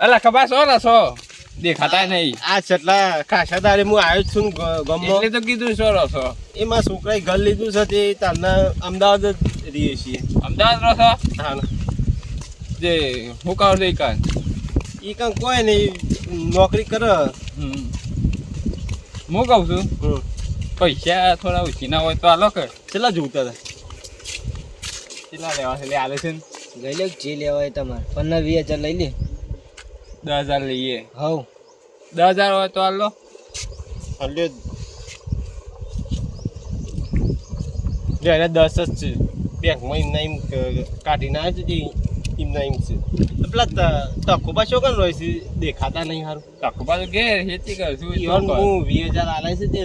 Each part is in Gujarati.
અલા ખબર છો ને છો દેખાતા નહીં. આ છેટલા ખાસા દાડે હું આવ્યો છું ગમો એટલે તો કીધું છો છો. એમાં છોકરાએ ઘર લીધું છે તે તારના અમદાવાદ જ રહીએ છીએ. અમદાવાદ રહો છો? હા જે હું કહું છું કાન એ કાંઈ કોઈ નહીં નોકરી કરે. હું કહું છું પૈસા થોડા ઓછીના હોય તો આલો કે કેટલા જોતા હતા? કેટલા લેવા છે? આલે છે ને લઈ લો જે લેવા હોય તમારે 15-20 હજાર લઈ લે. 10,000 લઈએ. હવ 10,000 હોય તો આલો. એટલે એને 10 જ છે બેંકમાં એમના એમ કાઢીને આવે છે એમના એમ છે. પેલા તકોબા શું કામ રહે છે દેખાતા નહીં સારું? તકબા તો ઘેર ખેતી કરશું. ઈવન હું 20,000 આલે છે તે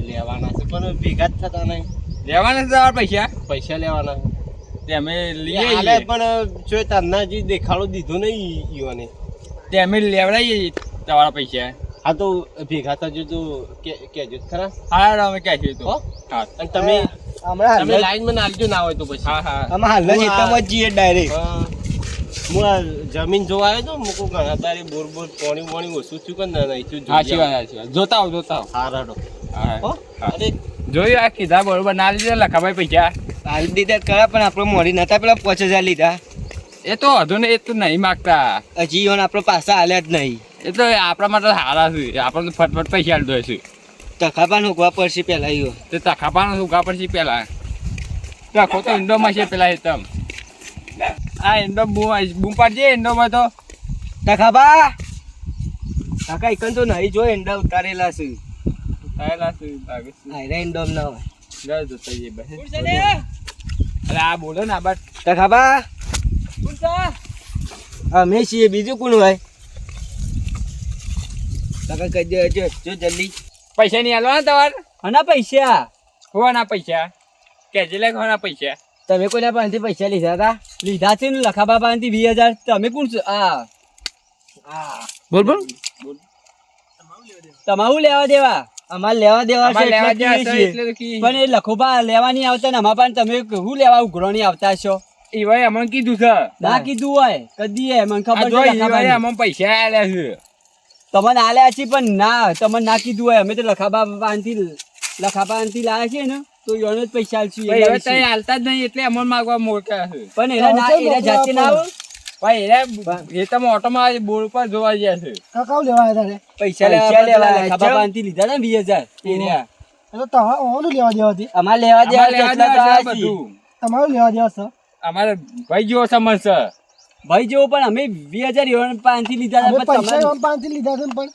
લેવાના છે પણ ભેગા જ થતા નહીં. લેવાના છે તમારા પૈસા? પૈસા લેવાના તે અમે લઈએ આલે પણ જો તારના જે દેખાડો દીધો નહીં ઈવને તે અમે લેવડાવીએ તમારા પૈસા. હા તો ભેગા થજો તો કહેજો ખરા. હા અમે કહેશું તો. હો? હા અને તમે હમણાં તમે લાઈનમાં નાખજો ના હોય તો પછી. હા હા આમાં હાલના જ એકમાં જ જઈએ ડાયરેક્ટ. હું આ જમીન જોવા આવ્યો તો મૂકું ઘણા તારી બોર પાણી ઓછું થયું કે ના નહીં સાચી વાત સાચી વાત. જોતા આવો જોતા આવો. હા રાડો. હા હો? અરે જોયું આ કીધા બરોબર ના લીધે લખાભાઈ પૈસા. હાલ દીધા કરા પણ આપણે મોડી નતા પેલા 5,000 લીધા. એ તો હજુ ને એ તો નહીં માગતા. હજી ઈવન આપણે પાછા હાલ્યા જ નહીં. એ તો આપણા માટે સારા છે. આપણને ફટફટ પૈસા આલી દો છે. તખાપાન હોકવા પડશે પેલા ઈવો. તે તખાપાનો ઉગા પડશે પેલા. તખો તો ઇન્ડોમાં છે પેલા એકદમ. આ ઇન્ડો બૂમ પાડજે ઇન્ડોમાં તો. તખાપા કાકા એકન તો નહીં જો એંડા ઉતારેલા છે. થયેલા છે ભાગે છે. આયરા એંડોમ ના હોય. જા જતા જઈએ બસ. અરે આ બોલો ને આ બાદ તખાપા અમે છીએ બીજું કોણ હોય? કાકા કહી દે જો જલ્દી. પૈસા નહીં આલવાના તમારે? આના પૈસા હોવાના પૈસા કેજે લે હોવાના પૈસા. તમે કોઈના પાસેથી પૈસા લીધા હતા? લીધા છે ને લખાબા પાસેથી 20,000. તમે કોણ છો? બોલ બોલ. તમારું લેવા દેવા અમારે લેવા દેવા છે લેવા એટલે દેવા કહીએ છે છીએ. એટલે તો કી. પણ એ લખોબા લેવા નહીં આવતા ને અમારા પાસે તમે હું લેવા ઉઘરો નહીં આવતા છો? ઈ ભાઈ અમને કીધું છે. ના કીધું હોય કદી મને આ ખબર જો છે ઈ ભાઈ લખાબાની. અમને પૈસા આલ્યા છે. તમને આલ્યા છે પણ ના તમને ના કીધું હોય. અમે તો લખાબા પાસેથી લાયા છે ને તો એનો જ પૈસા આલશું ભાઈ એના હવે તઈ વિશે. હાલતા જ નહીં એટલે અમને માગવા મોકલ્યા છે. પણ એના જાતે ના આવે. ભાઈ એ તમે ઓટોમાં બોર્ડ પર જોવા ગયા છે. કાકાઓ લેવા આવ્યા પૈસા લેવા લખાબા પાસેથી લીધા ને 20,000 એરિયા. હતા તો તમારું લેવા દેવા હતી અમારે લેવા દેવા અમારે લેવા કેટલા દેવા છે તો આ છીએ. બધું. તમારું લેવા દેવા છે અમારે ભાઈ જેવો સમજ છે. ભાઈ જેવો પણ અમે 20,000 એવન પાસેથી લીધા અમે હતા પણ પૈસા તમારે એમ પાંચથી લીધા છે પણ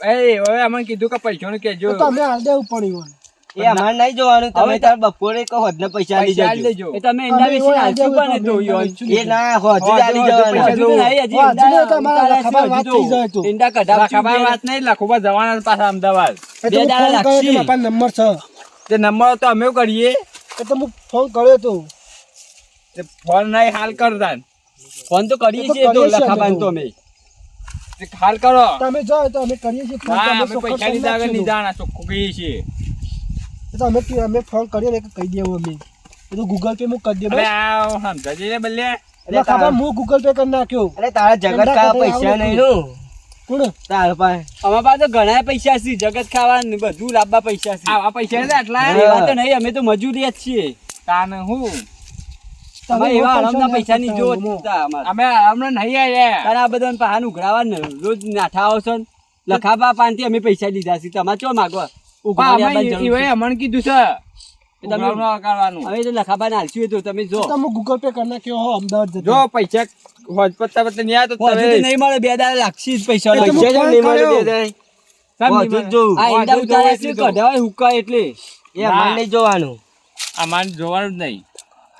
એ હવે અમને કીધું કે પૈસાનું કેજો. તો અમે હાલ દેવું પડ્યું એ અમારે નહીં જોવાનું. તમે તાર બપોરે કહો હદને પૈસા આલી પૈસા આલી જજો. દેજો. એ તમે એના અમે વિશે એવા હાલશું આલ્યા પણ હોય તો તો યો. એ ના હોજુ જ આલી જવાના. હોજુ હજુ નહીં, હજી હોજુ નહીં તો અમારા ઉતારા ખબર હજુ વાત તો થઈ જાય તો. ઈંડા કઢાવશું ખબર બે. વાત નહીં લખોબા જવાના છે પાછા અમદાવાદ. એ બે તો હું દાડા ફોન કર્યો લાગશે. તો મારા નંબર છે તે નંબર તો અમે કરીએ. એ તો હું ફોન કર્યો તો તે ફોન નહીં હાલ કરતા. ફોન તો કરીએ એ તો છીએ તો કરીએ છીએ લખાબાન અમે તો તો. અમે. તે હાલ કરો. તમે જાઓ તો અમે કરીએ છીએ ફોન. હા તમે અમે ચોખ્ખો પૈસા કરી લીધા વગર નાખજો. નિદાના ચોખ્ખું કહીએ છીએ. એ તો અમે ફોન કર્યો ને કહી દેવું અમે. એ તો ગૂગલ પે હું કરી દે અરે બસ. આ સમજાજી રે બલ્લે. એટલે ખબર હું ગૂગલ પે કરી નાખ્યો. અરે તારા જગત ઈંડા ખાવા કઢાઈ પૈસા આવડે નહીં છે. નું. કોણ તારા પાસે અમારા પાસે તો ઘણા પૈસા છે. જગત ખાવા ને બધું લાવવા પૈસા છે. આવા પૈસા છે આટલા. એવા તો નહીં, અમે તો મજૂરી જ છીએ. તાને હું અમારે એવા આરામના પૈસાની જો અમે અમને નહીં આયા. તારા આ બધા પહાન ઉઘરાવા ને રોજ નાઠા આવશો ને. લખાબા પાનથી અમે પૈસા લીધા છે. તમારે ચો માગવા ઉઘરાણી આપવાની જરૂર ઈ છે. ભાઈ અમને કીધું છે તમે ઉઘરાવવાનું કરવાનું. હવે તો લખાબા ને હાલશું તો તમે જો તમે ગૂગલ પે કરી નાખ્યો હો અમદાવાદ જતા. જો પૈસા હોજ પત્તા પત્તા નહીં આવે તો હજુ તો તમે નહીં મળે. 2 દાડા લાગશે જ પૈસા. એ તો હું ફોન કર્યો. હજુ જ જોવું. આ ઈંડા ઉતાર્યા છે કઢાવાય હુકાય એટલે એ અમારે નહીં જોવાનું. અમારે જોવાનું જ નહીં.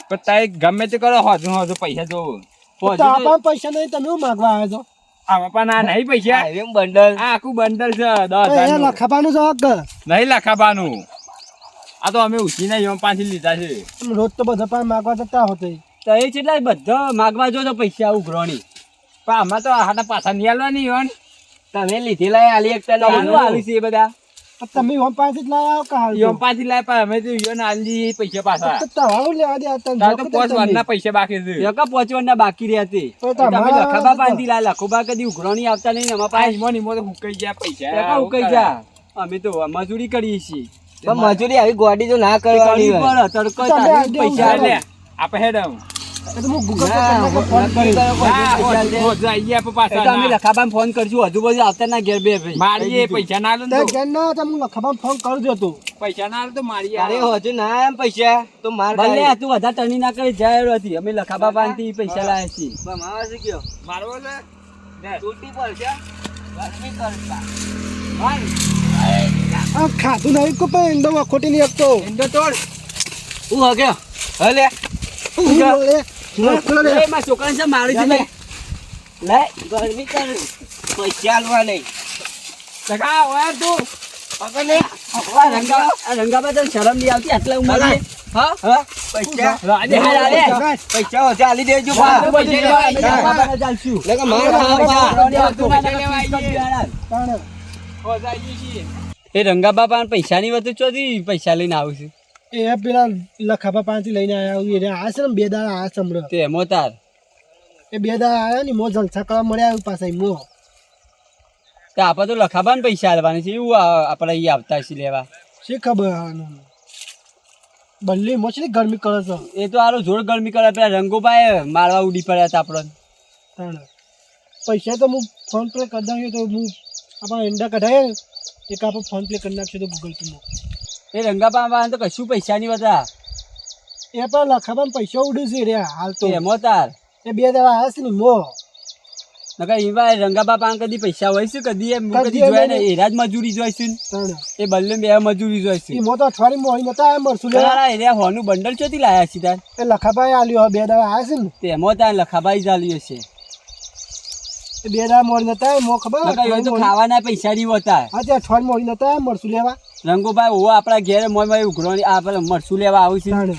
પણ તારે ગમે તે કરો હોજુ હોજુ પૈસા જોવું. તો આપણા પૈસા નહીં તમે હું માગવા આવ્યા છો આમાં પણ આ નહીં પૈસા. બંડલ આ આખું બંડલ છે 10,000 એ નું. લખાવાનું જવાબ કે નહીં લખાવાનું. આ તો અમે ઉછીને એમ પાછી લીધા છે. રોજ તો બધા પાસે માગવા જતા હોતે. તો એ કેટલા બધા માગવા જો તો પૈસા ઉઘરાણી. પણ આમાં તો હાટા પાછા નહીં આલવાની હોય ને. તમે લીધેલા આલી એકતા તમારું આવી છે એ બધા તો તમે ઓમ પાસેથી જ લાયા હો કે હાલ ઈયોન પાછી લાય પણ અમે તો ઈયોન આલી પૈસા પાછા તો તમારું લેવા દે આ તને તાર તો જોકે પોચ તમે. વારના પૈસા બાકી છે એકા પહોંચવાના બાકી રહ્યા તે તો તમે તમારા લખાબા પાનથી લાયા લખોબા કદી ઉઘરાણી આવતા નહીં ને અમારા આ પાસે ઈમો નીમો તો હુકાઈ ગયા પૈસા એકા ઉકાઈ જા અમે તો મજૂરી કરીએ છીએ પણ મજૂરી આવી ગોડી તો ના કરવી કરવાની હોય. પડે તડકો તમે તારે આઈડિયા પૈસા લે આપે હેડમ એ તો હું ગૂગલ પે ના, કરીને ફોન કરી અમે લખાબાને ફોન કરશું હજુ બધું આવતા ના ઘેર બે ભાઈ મારીએ પૈસા ના આલે ને તે તો. ઘેર ના હતા, હું લખાબાને ફોન કરજો તું પૈસા ના આલે તો મારી અરે હજુ ના એમ પૈસા તો માર ભલે તું વધારે ટર્ની ના કરી જાય હતી અમે લખાબા પાનથી પૈસા લાયા છીએ માવા છે કયો મારવો છે લે. તૂટી પડશે ગરમી કરતા આ ખાધું નહીં કો પણ એંદો ખોટી નહીં આપતો એંડો તોડ હું હગ્યો હલે હું બોલે? ખોલો લે. એ મારા છોકરાને છે મારી છે ને લે ગરમી કર પૈસા આલવા નહીં સગા ઓય તું પકડ લે આ રંગાબા તને શરમ નહીં આવતી આટલા ઉંમરે હા હા પૈસા રાજે હાલ, પૈસા ઓછા આલી દેજો હા, પા. પૈસા લેવા આવી જા. લખાબાને ચાલશું લગા માર ખાવા તાણે. હો જાય છી એ રંગાબા પાસે પૈસાની વાત ચોથી પૈસા લઈને આવું છું એ પેલા લખાબા પાસેથી લઈને આવ્યા આ છે ને બે દાડા આ સમરો તે મોતાર એ બે દાડા આવ્યા ને મો જલસા કરવા મળ્યા આવ્યું પાછા મો તે આપણે તો લખાબાને પૈસા આલવાના છે એવું આપણે અહીં આવતા છીએ લેવા શી ખબર આનું. બલ્લી મોચલી ગરમી કરે છે એ તો આરો જોર ગરમી કરે પેલા રંગોભાઈ મારવા ઉડી પડ્યા હતા આપણને તાણે. પૈસા તો હું ફોન પે કરી દઉં તો હું આપણા ઈંડા કઢાય એક આપણે ફોન પે કરી નાખશું તો ગૂગલ પેમાં એ રંગાબા પાસે તો કશું પૈસાની હતા એ પણ લખાબામાં પૈસા ઉડે છે રે હાલ તો તે મોતાર એ બે દાડા આવ્યા છે ને મો નકર ઈવા રંગાબા પાસે કદી પૈસા હોય છે કદી એમ કદી કદી જોયા અમે ને એરા જ મજૂરી જોઈશું તાણે. એ બલ્લે બે મજૂરી એ જોઈશું મો તો અઠવાડિયે મોહી નતા આવ્યા મરસું લેવા તારા એરિયા હોનું બંડલ ચોથી લાયા છે તાર એ લખાભાઈ આલ્યો બે દાડા આવ્યા છે ને તેમાં તાર લખાબાઈ ચાલ્યો છે એ બે દાડા મોડી નતા આવ્યા મો ખબર નકર એ તો ખાવાના પૈસા નહીં હોતા હા તે અઠવાડિયે મોડી નતા આવ્યા મરસું લેવા રંગોભાઈ ઓ આપણા ઘેર મોય ઉઘરોની આ પેલા મરસું લેવા આવું છું તાણે.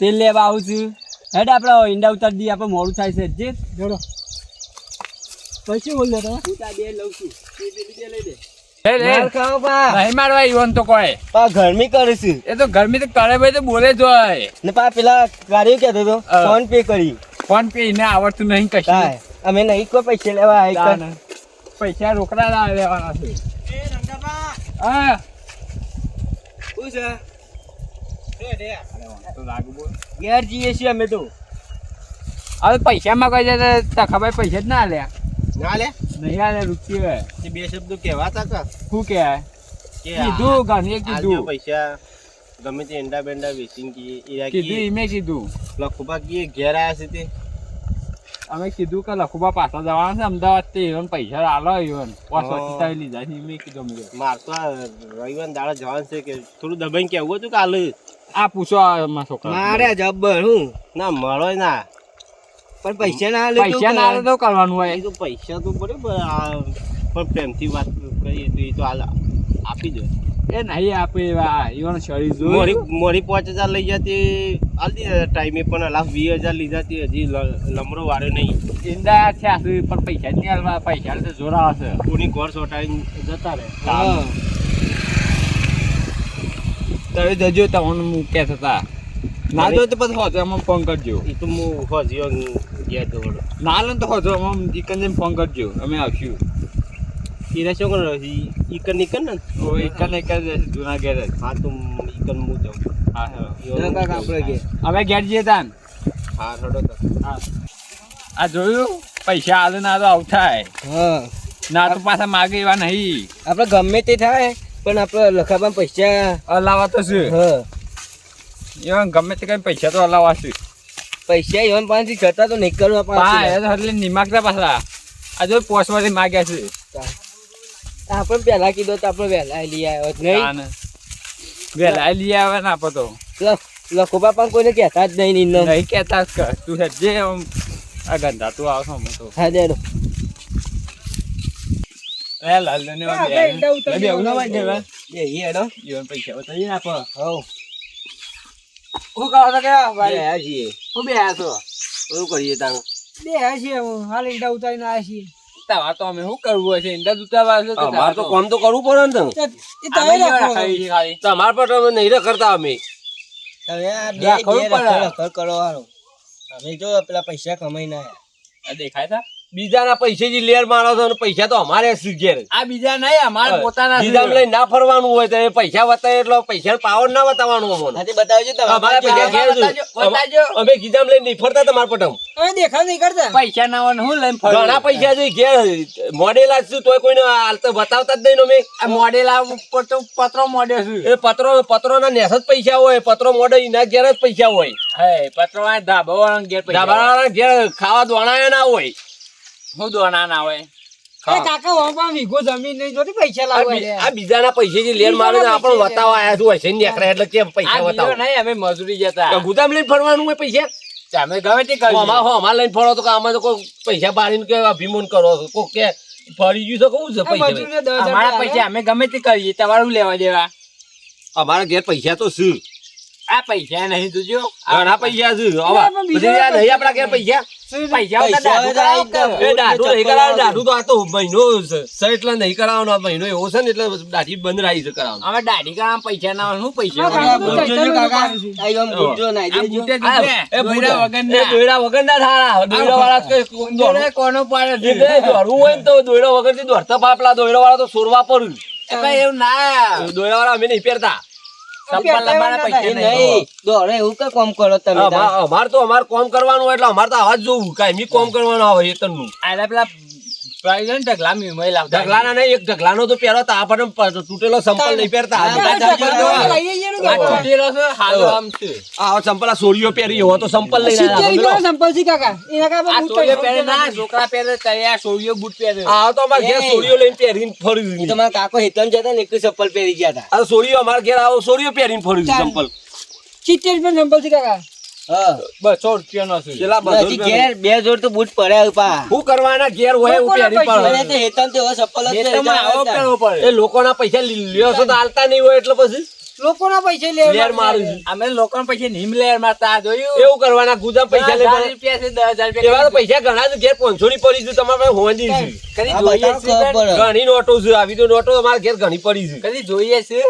તેલ લેવા આવું છું હેડ આપણે ઈંડા ઉતારી દઈએ આપણે મોડું થાય છે જે જોડો પૈસે બોલ લેતા હું તાર બે લઉં છું તે પેલી બે લઈ દે લે લે માર ખાવા પા નહીં મારવા ઈવન તો કોઈ પા ગરમી કરે છે એ તો ગરમી તો કરે ભાઈ તો બોલે જ હોય ને પા પેલા ગાડીઓ કહેતો તો ફોન પે કરી ફોન પે એને આવડતું નહીં કશું કાય અમે નહીં કોઈ પૈસા લેવા આય તાને. પૈસા રોકડા લેવાના છે હા શું છે તો લાગુ બોલ ઘેર જઈએ છીએ અમે તો હવે પૈસા માં કહે છે તો ખબર પૈસા જ ના આલ્યા ના લે નહીં આલે રૂપિયા તે બે શબ્દો કહેવા તા કા શું કહેવાય કે કીધું ઘણી આલ્યો કીધું પૈસા ગમે તે એંડા બેંડા વેચીને કીએ કીધું ઈમે કીધું લખુબા કીએ ઘેર આવ્યા છે તે અમે કીધું કે લખુબા પાછા જવાના છે અમદાવાદ તે ઈવન પૈસા આલો ઈવન પાછો લીધા છે ઈમે કીધું અમે કીધું. માર તો આ રવિવાર દાડા જવાનું છે કે થોડું દબાઈને કેવું હતું કે હાલ આ પૂછો આ મારા છોકરા મારે જબ્બર હું ના મળો ના પણ પૈસા ના લે પૈસા ના આલે તો કરવાનું હોય એ તો પૈસા તો બરોબર આ પણ પ્રેમથી વાત કરીએ તો એ તો હાલ આપી દો એ નહીં આપે એવા ઈવન શરીર મોરી જોઈ મોરી 5000 લઈ જતી હાલ દીધા ટાઈમે પણ લાખ 20000 લીધા તે હજી લમડો વાળ્યો નહીં ઈંડા થયા છે પણ પૈસા જ નહીં આલવા પૈસા તો જોર આવે છે કોની ઘર સોટાઈને જતા રહે હા તમે જજો તમને હું કહેતા હતા ના જો તો પછી હોજો એમાં ફોન કરજો એ તો હું હજીઓ ગયા દોડો ના લે તો હોજો એમાં ચિકન જઈને ફોન કરજો અમે આવશું એને શું કરો ઈકન નીકળ ને ઓ એકન એક જ જૂના ઘેર જ. હા તો ઈકન હું જાઉં હા હેલો. કાકા આપણે કે અમે ઘેર જઈએ તાન હા રડો તો હા આ જોયું પૈસા આલે ના તો આવું થાય હા ના તો પાછા માગે એવા નહીં આપણે ગમે તે થાય પણ આપણે લખામાં પૈસા અલાવા તો છે હા એવા ગમે તે કઈ પૈસા તો અલાવા છે પૈસા એવન પાસેથી જતા તો નીકળવા પા પાછા એ તો એટલે નિમાકતા પાછા આ જો પોસમાંથી માગ્યા છે આપણે પહેલા કીધું તો આપણે વહેલા લઈ આવ્યો નહીં તાને. વહેલા લઈ આવે ને આપો તો લખોબા પણ કોઈને કહેતા જ નહીં નિંદન નહીં કહેતા જ કર તું જે આ ગંધા તું આવશો અમે તો હા દેડો એ લાલ ને બેવું ના હોય ને એ હેડો જીવન પૈસા બતાવી ને આપો હવ શું કહો છો કે ભાઈ બે છીએ હું બે છો શું કરીએ તારું બે છીએ હાલ ઈંડા ઉતારીને આવ્યા છીએ તમારે તો અમે શું કરવું હશે ઈંડા દૂતાવા હશે તો અમારે તો કામ તો કરવું પડે ને એ તમે અમે રાખો. ખાઈ છે ખાલી તમારે પર તમે નહીં કરતા અમે તમે આ બે રાખવું બે પડે. રખડ કરો હારો. અમે જો પેલા પૈસા કમાઈને આયા. આ દેખાય તા બીજાના પૈસેથી લેર મારો છો અને પૈસા તો અમારે શું ઘેર આ બીજા નહીં અમારા પોતાના છે. બીજામાં લઈને ના ફરવાનું હોય તો એ પૈસા બતાવે એટલે પૈસા પાવર ના બતાવવાનું અમને હાથી બતાવજો અમારા તમારે પૈસા ઘેર છે. બતાવજો. અમે ગીજામાં લઈને નહીં ફરતા તમારા પટમ તમે દેખાવ નહીં કરતા પૈસા ના હોય ને હું લઈને ફરું? ઘણા પૈસા છે ઘેર મોડેલા છું તોય કોઈને હાલ તો બતાવતા જ નહીં ને અમે આ મોડેલ આ ઉપર તો પત્રો મોડે છે એ પત્રોના નેસ જ પૈસા હોય પત્રો મોડે એના ઘેર જ પૈસા હોય હે પત્રો આ ધાબાવાળાને ઘેર પૈસા ધાબાવાળાના ઘેર ખાવા દોણાયા ના હોય હું દોના ના હોય એ કાકા વાપા વીઘો જમીન નહીં જોતી પૈસા લાવવા લ્યા. આ બીજાના પૈસેથી લેર મારે આપણે બતાવવા આયા છું હશે નીકળે એટલે કેમ આ પૈસા બીજો બતાવો નહીં અમે મજૂરી જતા ગુદામ લઈને ફરવાનું હોય પૈસા અમે ગમે તે કરીએ. અમાર લઈને ફરો તો કે આમાં તો કોઈ પૈસા બાળીને કે અભિમાન કરો છો કોઈ કે ફરી ગયું તો કહું છે આ પૈસા મજૂરને 10,000 અમારા રૂપિયા પૈસા અમે ગમે તે કરીએ તમારું લેવા દેવા અમારા ઘેર પૈસા તો શું આ પૈસા નહીં તુજો ઘણા પૈસા છે હવે બધી યાર નહીં આપણા ઘેર પૈસા પૈસા એ દાઢું નહીં કરાવવાનું દાઢું તો આ તો મહિનો છે એટલે નહીં કરાવવાનો આ મહિનો એવો છે ને એટલે દાઢી બંધ રહી છે કરાવવાનું અમે દાઢી કરવા પૈસા ના હોય શું પૈસા ના, હોય? કાકા, જોજો કાકા આઈ આમ જોજો ના આ દેજો બુટે જ આ, છે. એ દોયડા વગરના. દોયડા વગર ના થારા દોયડા વાળા કઈ દોયડા કોનો પાડે છે? દોડવું હોય ને તો દોયડા વગર થી દોડતા પાપલા દોયડા વાળા તો સોરવા પર એ ભાઈ એવું ના દોયડા વાળા અમે નહીં પહેરતા સંપલ લંબાના પૈસા એ નહીં. નહીં દોડે એવું કઈ કામ કરો તમે તાર? અમાર કોમ કરવાનું હોય એટલે અમારે તો આવાજ જોવું કાંઈ કોમ કરવાનું આવે વેતનનું આલા પેલા પ્રાઇઝન ઢગલા મેં લાવતા. ઢગલાના નહીં એક ઢગલાનો તો પહેરો તો આપણને તૂટેલો સંપલ નહીં પહેરતા લઈ આવીએ ને આ કાકા. તૂટેલો છે, હાલો આમ છે. આ સંપલ આ સોરીઓ પહેરી હોય તો સંપલ લઈને 70 રૂપિયાનો સંપલ છે કાકા એના કાકા આ બૂટ સોળીઓ તો પહેરે ના, છોકરા પહેરે ત્યારે આ સોળીઓ બૂટ પહેરે. આ તો અમારે ઘેર સોરીઓ લઈને પહેરીને ફર્યું છે. તમારા કાકો હેતન જતા ને એક ચપ્પલ પહેરી ગયા હતા આ સોરીઓ અમારે ઘેર આવો સોરીઓ પહેરીને ફર્યું છે સંપલ 70 રૂપિયાનો સંપલ છે કાકા હા 200 રૂપિયાનો છે. પેલા હજી ઘેર બે જોડ તો બૂટ પડ્યા ઉપા શું કરવાના ઘેર હોય એવું પહેરી મને પણ તો હેતન તો એવો ચપ્પલ જ ખેતરમાં આવો પહેરી કરવો પડે. એ લોકોના પૈસા લ્યો છો તો હાલતા નહીં હોય એટલે પછી લોકોના પૈસા લેવા લેર મારું છે. અમે લોકોને પૈસા નીમ લેર મારતા આ જોયું? એવું કરવાના ગુદામ પૈસા 10,000 લઈને રૂપિયા છે, 10,000 એવા તો રૂપિયા. પૈસા ઘણા છે ઘેર 500 ની પડી છે તમારે પાસે હોવાની છે કદી આ જોઈએ બતાવો છે ખબર પડે ઘણી નોટો છે આવી તો નોટો અમારા ઘેર ઘણી પડી છે કદી જોઈએ છે?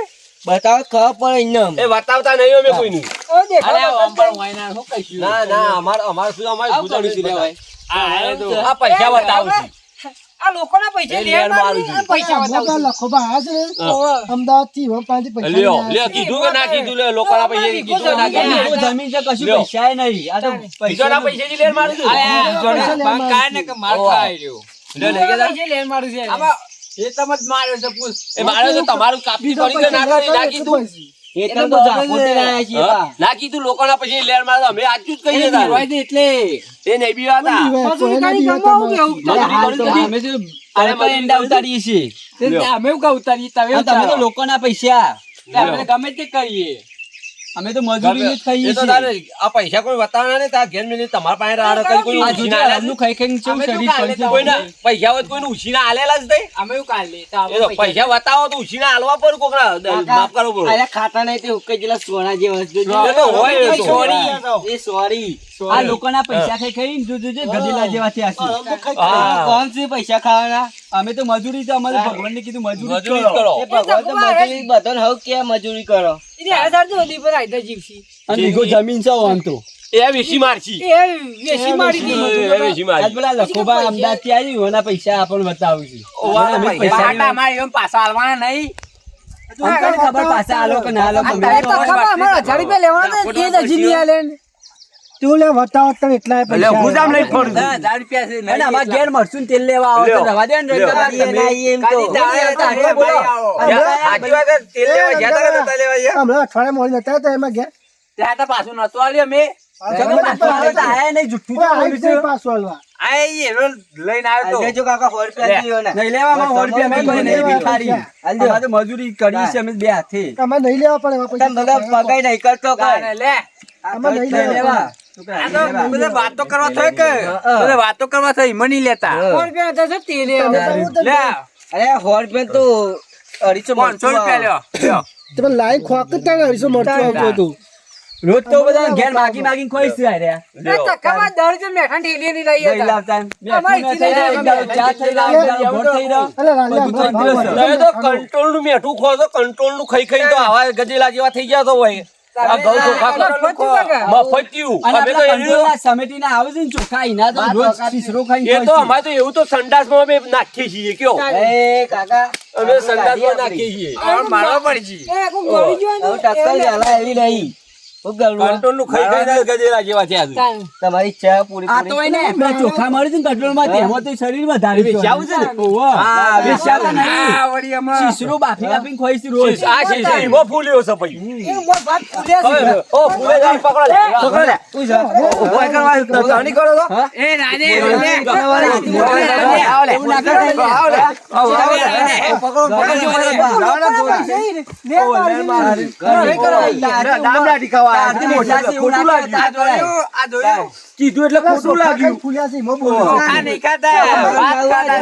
બતાવો ખબર પડે એમ એ બતાવતા નહીં અમે કોઈનું ઓ દેખાવ અરે બતાવ આમ પણ વાયના શું કહીશું? ના ના અમારે શું અમારે આવું ગુદામ પડ્યું છે લેવાય. આ તો આ પૈસા બતાવું છું આ લોકોના પૈસા એ લેવા લેર મારું છે. પૈસા બતાવું લખોબા આ છે ને અમદાવાદ થી પાંચથી પૈસા લ્યો લઈને લ્યો કીધું કે ના કીધું લે લોકોના પૈસા કીધું કે ના આ કીધું તો જમીન છે કશું લ્યો. પૈસા નહીં આ તો બીજાના પૈસેથી લેર મારું છું આ જોડે પૈસા બંધ લેવા કાઢે ને કે માર ખાઈ રહ્યો. લ્યો, લઈ ગયા તા? પૈસા લેર મારું છે. આમાં એ તમે જ માર્યો છે, પૂછ. એ મારે તો તમારું કાપી પડી ગયું ના કરી ના કીધું હેતન તો ઝાપોટી લાયા છીએ બા. ના કીધું લોકોના પૈસા લેર મારે અમે આજુ જ કહીએ એ નિર્વાય દે એટલે એ નહીં બી હતા મજૂરી કરી કમાવું કે એવું? અરે હાલ તો મજૂરી અમે તો અરે એંડા ઉતારીએ છીએ તે અમે એવું કહું ઉતારીએ, તમે અને તમે તો ઉતારો. લોકોના પૈસા અમે ગમે તે કરીએ. અમે તો મજૂરી જ ખાઈએ એ તો છીએ તારે આ પૈસા કોઈ બતાવવાના નહીં તાર ઘેર મિલી તમારા પાસે રાડો કરી કોઈ આ ઉછીને જોજો આલ્યા આમનું ખાઈ ખાઈને કેવું અમે તો શરીર કાલે પડશે. કોઈના પૈસા હોય તો કોઈને ઉછીને આલેલા જ નહીં અમે એવું કાઢીએ. તો એ તો આપણે પૈસા બતાવો તો ઉછીને આલવા પર કોકના માફ કરવો પડે અરે ખાતા નહીં તે ઉકે જેલા સોના જેવા છે. એ તો હોય એ તો. એ સોરી આ લોકોના પૈસા ખાઈ ખાઈને જોજો ગધેડા જેવા થયા છે. હા. કોણ છે પૈસા ખાવાના અમે તો મજૂરી તો અમારે ભગવાનને કીધું મજૂરી મજૂરી જ જ કરો એ ભગવાન તો મજૂરી બધાને હક કે મજૂરી કરો એને આધાર તો ઓલી પર આયતા જીવસી. અને વીઘો જમીન છે આમ તો એ વેચી મારશી એ વેચી મારી હતી. એ વેચી આજ મારશી પેલા લખોબા અમદાવાદ થી આવી એના પૈસા આપણને બતાવું છું ઓવાના અમે પૈસા. પૈસા પાટા અમારે એમ પાછા આલવાના નહીં. અમને ખબર પાછા આલો કે ના આલો આ તમે તારે તો ખબર અમારા 1000 રૂપિયા લેવાના હતા, તે જ હજી નહીં આલે ને. તું લે વટાવટ તો એટલા પૈસા ગુદામ લઈને ફરું છું. 10,000 રૂપિયા છે, નહીં અને અમારા ઘેર મરચું તેલ લેવા આવો તો લ્યો. રવા દે ને લ્યો. રંગા એ ના એમ તો કાલી તારે તારે બોલો. ભાઈ આવો. સાચી વાત છે, તેલ લેવા ગયા તા કે નતા લેવા ગયા? હમણાં અઠવાડિયા મોડી નતા તો એમાં ગયા ત્યાં તો પાછું નતો આલ્યો મેં. તમે પાછું આવે તો આયા નહીં, જુઠ્ઠું તો આવી બોલ્યું છે. જાય પાછું હાલવા આ એ એનો લઈને આવ્યો તો. આજે જો કાકા 100 રૂપિયા દીધો ને નહીં લેવામાં 100 રૂપિયા મેં કોઈ નહીં ભિખારી. હાલ દો. અમારે તો મજૂરી કરી છે અમે બે હાથે. આમાં નહીં લેવા પડે એવા તમે બધા પૈસા પગાઈ નહીં કરતો તારે કાંઈ. લે. આમાં નહીં નહીં લેવા લેવા. આ તો બધા વાતો કરવા થાય કે બધા વાતો કરવા થાય એમાં નહીં લેતા. 100 રૂપિયા હતા સાહેબ, તે લે હવે. લે અરે 100 રૂપિયા તો 250 500 રૂપિયા લ્યો. લ્યો. તમે લાઈન ખોક જ તારે 250 મળતું આવતું હતું રોજ તો બધા ઘેર માગી માગીને ખોઈ છે રહ્યા. ચક્કામાં દર્જન મેઠા ઠેલી ની લઈ લઈ લાવતા એમ. મેઠું ના થઈ રહ્યું, એક દાડો ચા થઈ રહ્યો, એક દાડો ભોર થઈ રહ્યો. અલે લાલ્યા, બધું થઈ ગયું છે. તમે તો કંટ્રોલ નું મેઠું ખો છો, કંટ્રોલ નું ખાઈ ખાઈ તો આવા ગજેલા જેવા થઈ ગયા તો હોય. આ ઘઉં ચોખા મફતિયું. અને અમે તો આપણા એનું- કંટ્રોલના સમેટીને આવે છે ને ચોખા, એના તો રોજ શીશરો ખાઈને એ તો ખોઈ છે. અમારે તો એવું તો સંડાસમાં અમે નાખીએ છીએ કયો એ કાકા, અમે સંડાસમાં નાખીએ છીએ મારવા પડશે. હવે ટક્કર ઝાલા એવી નહીં. શું કરવું? કંટ્રોલ નું ખાઈ ખાઈ ગજેલા જેવા થયા છે. તમારી ચા પૂરી આ તો હોય ને પેલા ચોખા મળે છે ને કંટ્રોલમાં, તેમાં તો શરીર વધારે છે. વેચ્યા છે ને? ઓહો. હા, વેચ્યા નહીં. આ વળી આમાં શીશરો બાફી બાફીને ખોઈ છે રોજ. આ છે એમાં ફૂલ્યો છે ભાઈ. હવે, ઓ ફૂલે જાય પકડો લે પકડો લે તું જા ઉભો કરવા જાણી કરો તો એ રાધે એવું ના કીધું એટલે ખોટું લાગ્યું. ફૂલ્યા છે એમાં બોલો. ચોખા નહીં ખાતા, ભાત ખાતા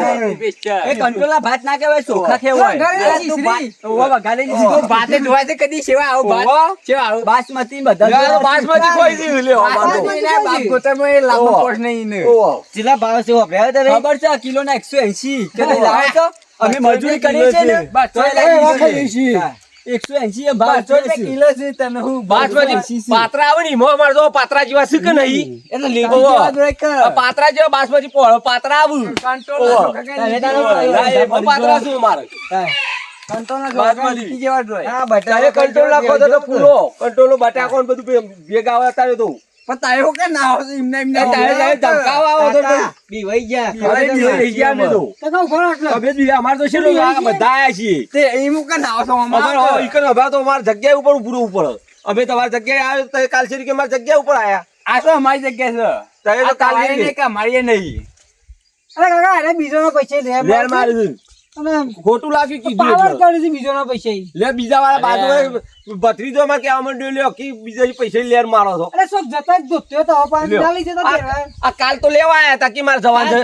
છે. એ કંટ્રોલના ભાત ના કહેવાય, ચોખા કહેવાય. તું ભાત- ઓહો, વઘારેલી શીખો. ભાતે ધોવાય છે કદી સેવા આવો ભાત ઓહો. સેવા આવો બાસમતી બધા બાસમતી ખોઈ દીધું લ્યો અમાર તો. બાપ ગોતરમાં એ લાંબો ઓહો. કોટ નહીં ને. ઓહો. ખબર છે કિલોના 180 કે નહીં લાવે છો? અમે મજૂરી કરીએ છીએ ને બસ તોય તોય લાગી લાગી જશે. જશે. હા. 180 એ ભાવ 500 રૂપિયા કિલો છે તને હું બાસમતી પાત્રા આવે ને એમાં અમારે તો પાત્રા જેવા છે કે નહીં એટલે લીંબુ ઓહો. જેવા જોઈ કર. આ પાત્રા જેવા બાસમતી પોળો પાત્રા આવું કંટ્રોલ ઓહો. ના ચોખા કઈ તારે નહીં. તારે ના, એમાં પાત્રા શું અમારે કંટ્રોલ ના ચોખા બાસમતી. લીંબુ જેવા જોઈ. તારે કંટ્રોલ નાખો તો પૂરો કંટ્રોલ નો બટાકો ને બધું ભેગા આવે તારે તો પણ તારે હું કે ના આવશે એમને એમને તારે તારે ધમકાવા આવો તો કાકા, બીવાઈ ગયા. હવે લઈ ગયા અમે તો કાકા ઉભો રહો એટલે. તબિયત બી અમારે તો શેનું આ બધા આયા છીએ તે એમ કે ના આવશો અમારે હવે ઈકન હવે તો અમારી જગ્યા ઉપર ઉભું પડે અમે તમારી જગ્યાએ આવ્યો તો કાલ શેરી કે અમારી જગ્યા ઉપર આયા આ તો અમારી જગ્યા છે. તારે તો આ તારે કાલે નહીં કે અમારી નહીં. અરે કાકા અરે બીજોના પૈસા લે લેર મારી અને ખોટું લાગ્યું કીધું પાવર એટલે. કરી છે બીજોના પૈસા લે બીજા વાળા બાજુ ભત્રીજો માં કેવા માંડ્યો લ્યો કે બીજા પૈસા લેર મારો છો અરે શોખ જતા જ ધોત્યો તો હવે પાણી લ્યો. ડાલી જતા આ આ કાલ તો લેવા આયા તા કે મારે જવાનું છે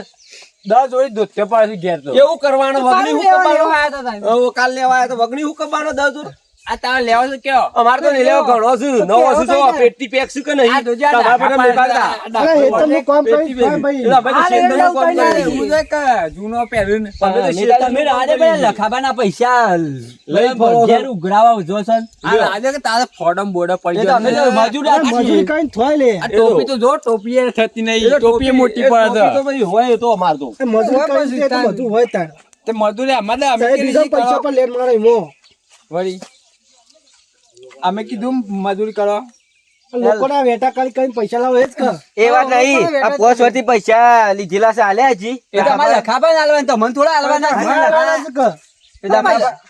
10 જોડી ધોત્યો પડે છે ઘેર તો. એવું કરવાનું વગણી હું કબાનો ઓ કાલ લેવા આયા તો વગણી હું કબાનો 10 દૂર આ તારે લેવા છે કયો? અમાર તો નહીં લેવો ઘણો છે નવો છે જો પેટી પેક છે કે આ નહીં જોજે આ તમારે પણ ડાઘા મેકાતા. પાડે. અરે એ તો હું કામ પેટી કરી પેક. ભાઈ એટલે અમે તો આ શેરડાનું લેવડાવું કામ કઈ કરીએ. એવું છે કે જૂનો પહેર્યું ને. અમે તો તમે શેરડાનું કામ રાડે કરીએ. પેલા લખાબાના પૈસા લઈ ફરો છો. ઘેર ઉઘરાવા ઉજો છો ને. આ લાગે કે તારે ફોડમ બોડમ પડી એ તો અમે તો ગયો. મજૂર અરે મજૂરી કરીને થોય લે આ ટોપી તો જો ટોપી એ થતી નહીં. ટોપી એ મોટી પડે ટોપી તો પછી હોય તો અમાર તો એ મજૂરી કરીને તે તો બધું હોય તાર તે મજૂરી અમારે અમે સાહેબ કીધું બીજા પૈસા કરો. પર લેટ મારે એમાં વળી અમે કીધું મજૂરી કરો. લોકોના વેટા કરીને પૈસા લાવો એ જ કર એ વાત નહીં આ પોસ વતી પૈસા લીધેલા છે આલ્યા હજી એ તો અમારે લખાબાને આલવાના તો મને થોડા આલવાના આ જ કર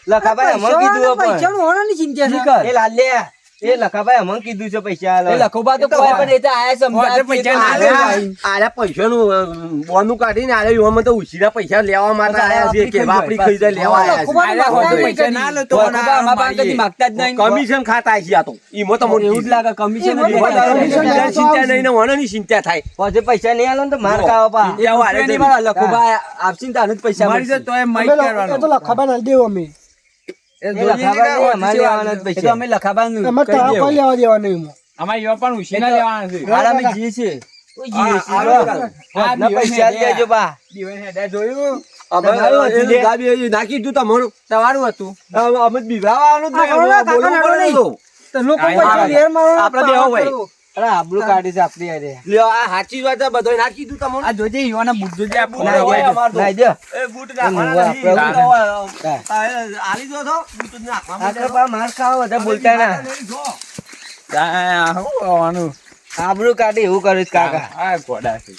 લખાબાઈ અમને કીધું પણ પૈસાનું હોવાની ચિંતા છે એ લાલ્યા એ લખાબાઈ અમને કીધું છે પૈસા આલવા એ લખોબા તો કોઈ પણ એ તો આયા પોતે પૈસા ના લે. આલે પૈસાનું બોનું કાઢીને આલે એવામાં તો ઉછીના પૈસા લેવા માટે આયા છે કે આપણી ખરીદા લેવા આયા છે આલ્યા હોતો પૈસા ના લે તો લખોબા અમારા પાસે કદી માગતા જ નહીં કમિશન ખાતા છે આ તો ઈમો તો મને એવું જ લાગે કમિશન જ એમાં લેતા commission હોય. લેતા ચિંતા નહીં ને મને ની ચિંતા થાય પછી પૈસા નહીં આલો ને તો માર ખાવા પા એ આવો હાલે નહીં મારા લખોબા આપશી ને તાનું જ પૈસા મારી મળશે. તો તોય અમે માઈક એ તો કરવાનો. લખાબા ના દેવો અમે એ એ જોઈએ લખાબા કે નહીં, અમારે ઓછી લેવાના જ વાત. પૈસા. એ તો અમે લખાબાનું અમારે કહી તારા દેવું. કોઈ લેવા દેવા નહીં એમાં અમારે એવા પણ ઉછીના લેવાના છે. હાલ અમે જીએ છીએ. ઓય જીએ છીએ. આ ના પૈસા જ દેજો બા. દિવસ હેડે જોયું તમારું હતું લે. ગાબી નાખી દીધું તમારું તમારું હતું. અમે બીવડાવવાનું જ નહીં. કાકા બોલવું નડો પડે નહીં. તો. તો લોકો આય પૈસા આવે. લેર મારવાનો આપણે બેહો ભાઈ. કરો. અરે આબરૂ કાઢી છે આપણી હારે. લ્યો આ સાચી વાત છે બધોય નાખી દીધું તમને આ જોજે યુવાના બુટ જોજે આ ના, ફોડા હોય હોય. અમાર તો. નાઈ દે. એ બૂટ નાખવાના નથી. આપણે બૂટ હોય. હા. તારે આલી દો છો બૂટ જ નાખવા આગળ પા માર ખાવા બધા બોલતા ના. આ શું કરવાનું? આબરૂ કાઢી એવું કરે છે કાકા. આ ઘોડા છે.